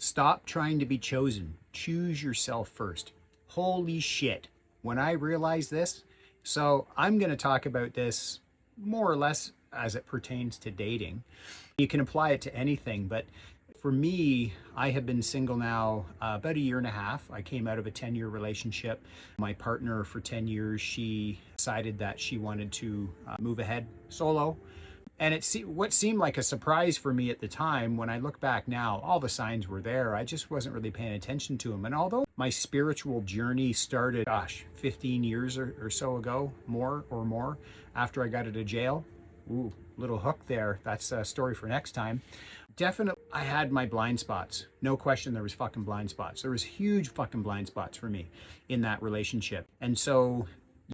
Stop trying to be chosen. Choose yourself first. Holy shit. When I realized this, so I'm going to talk about this more or less as it pertains to dating. You can apply it to anything, but for me, I have been single now about a year and a half. I came out of a 10-year relationship. My partner for 10 years, she decided that she wanted to move ahead solo. And what seemed like a surprise for me at the time, when I look back now, all the signs were there. I just wasn't really paying attention to them. And although my spiritual journey started, 15 years or so ago, more, after I got out of jail, ooh, little hook there. That's a story for next time. Definitely, I had my blind spots. No question, there was fucking blind spots. There was huge fucking blind spots for me in that relationship. And so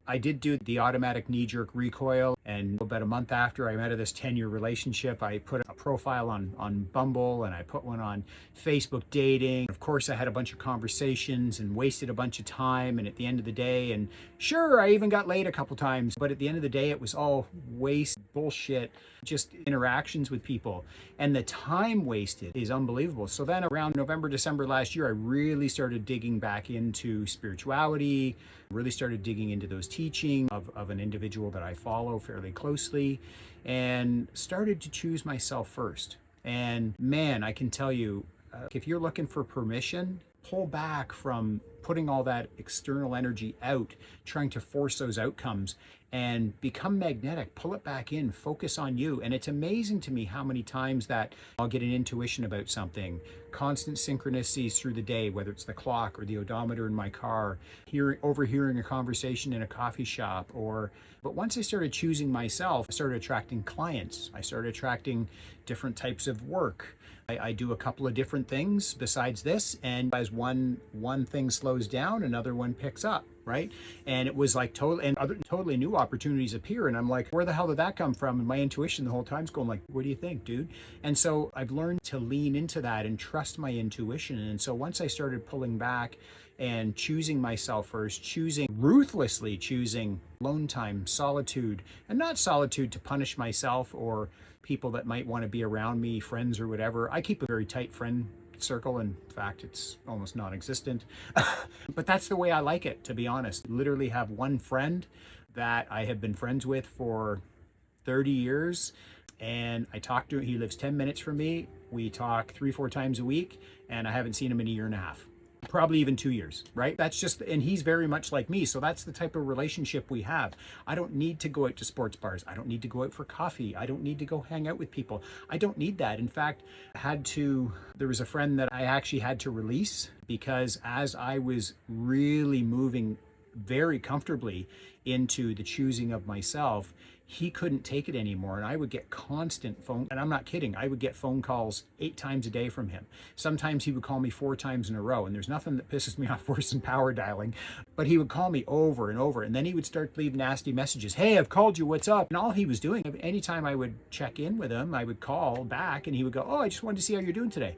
I did do the automatic knee-jerk recoil, and about a month after I'm out of this 10-year relationship, I put a profile on Bumble, and I put one on Facebook dating. Of course, I had a bunch of conversations and wasted a bunch of time, and at the end of the day, and sure, I even got laid a couple times, but at the end of the day, it was all waste, bullshit, just interactions with people. And the time wasted is unbelievable. So then around November, December last year, I really started digging back into spirituality, really started digging into those teachings of an individual that I follow fairly closely, and started to choose myself first. And man, I can tell you, if you're looking for permission, pull back from putting all that external energy out, trying to force those outcomes, and become magnetic. Pull it back in, focus on you. And it's amazing to me how many times that I'll get an intuition about something, constant synchronicities through the day, whether it's the clock or the odometer in my car, overhearing a conversation in a coffee shop, but once I started choosing myself, I started attracting clients. I started attracting different types of work. I do a couple of different things besides this, and as one thing slows down, another one picks up, right? And it was like totally new opportunities appear, and I'm like, where the hell did that come from? And my intuition the whole time's going like, what do you think, dude? And so I've learned to lean into that and trust my intuition. And so once I started pulling back and choosing myself first, ruthlessly choosing alone time, solitude, and not solitude to punish myself or people that might want to be around me, friends or whatever. I keep a very tight friend circle. In fact, it's almost non-existent. But that's the way I like it, to be honest. Literally have one friend that I have been friends with for 30 years. And I talk to him. He lives 10 minutes from me. We talk 3-4 times a week, and I haven't seen him in a year and a half. Probably even 2 years, right? And he's very much like me. So that's the type of relationship we have. I don't need to go out to sports bars. I don't need to go out for coffee. I don't need to go hang out with people. I don't need that. In fact, there was a friend that I actually had to release, because as I was really moving very comfortably into the choosing of myself, he couldn't take it anymore. And I would get constant and I'm not kidding, I would get phone calls 8 times a day from him. Sometimes he would call me 4 times in a row, and there's nothing that pisses me off worse than power dialing, but he would call me over and over, and then he would start to leave nasty messages. Hey, I've called you, what's up? And all he was doing, anytime I would check in with him, I would call back and he would go, oh, I just wanted to see how you're doing today.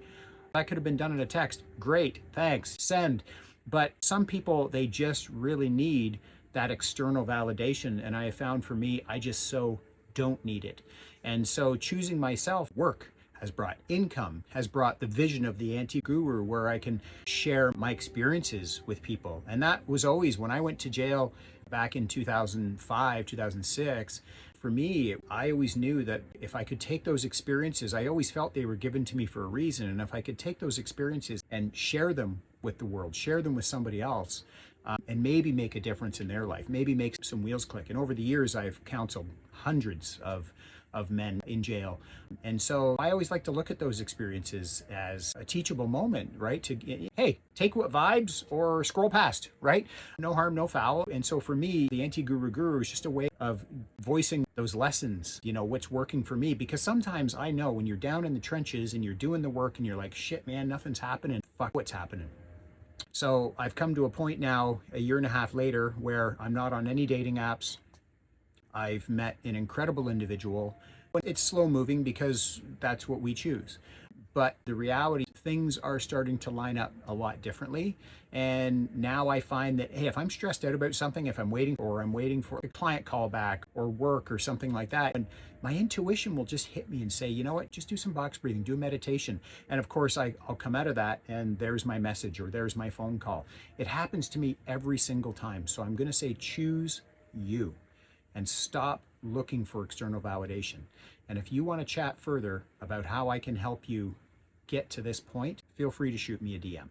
That could have been done in a text. Great, thanks, send. But some people, they just really need that external validation. And I have found for me, I just so don't need it. And so choosing myself, work has brought income, has brought the vision of the anti-guru, where I can share my experiences with people. And that was always, when I went to jail back in 2005, 2006, for me, I always knew that if I could take those experiences, I always felt they were given to me for a reason. And if I could take those experiences and share them with the world, share them with somebody else, and maybe make a difference in their life, maybe make some wheels click. And over the years, I've counseled hundreds of men in jail. And so I always like to look at those experiences as a teachable moment, right? Hey, take what vibes or scroll past, right? No harm, no foul. And so for me, the anti-guru is just a way of voicing those lessons, what's working for me. Because sometimes I know when you're down in the trenches and you're doing the work and you're like, shit, man, nothing's happening. Fuck, what's happening? So I've come to a point now, a year and a half later, where I'm not on any dating apps. I've met an incredible individual. It's slow moving because that's what we choose. But the reality, things are starting to line up a lot differently. And now I find that, hey, if I'm stressed out about something, if I'm waiting for a client call back or work or something like that, and my intuition will just hit me and say, you know what, just do some box breathing, do a meditation. And of course, I'll come out of that and there's my message or there's my phone call. It happens to me every single time. So I'm going to say, choose you and stop looking for external validation. And if you want to chat further about how I can help you get to this point, feel free to shoot me a DM.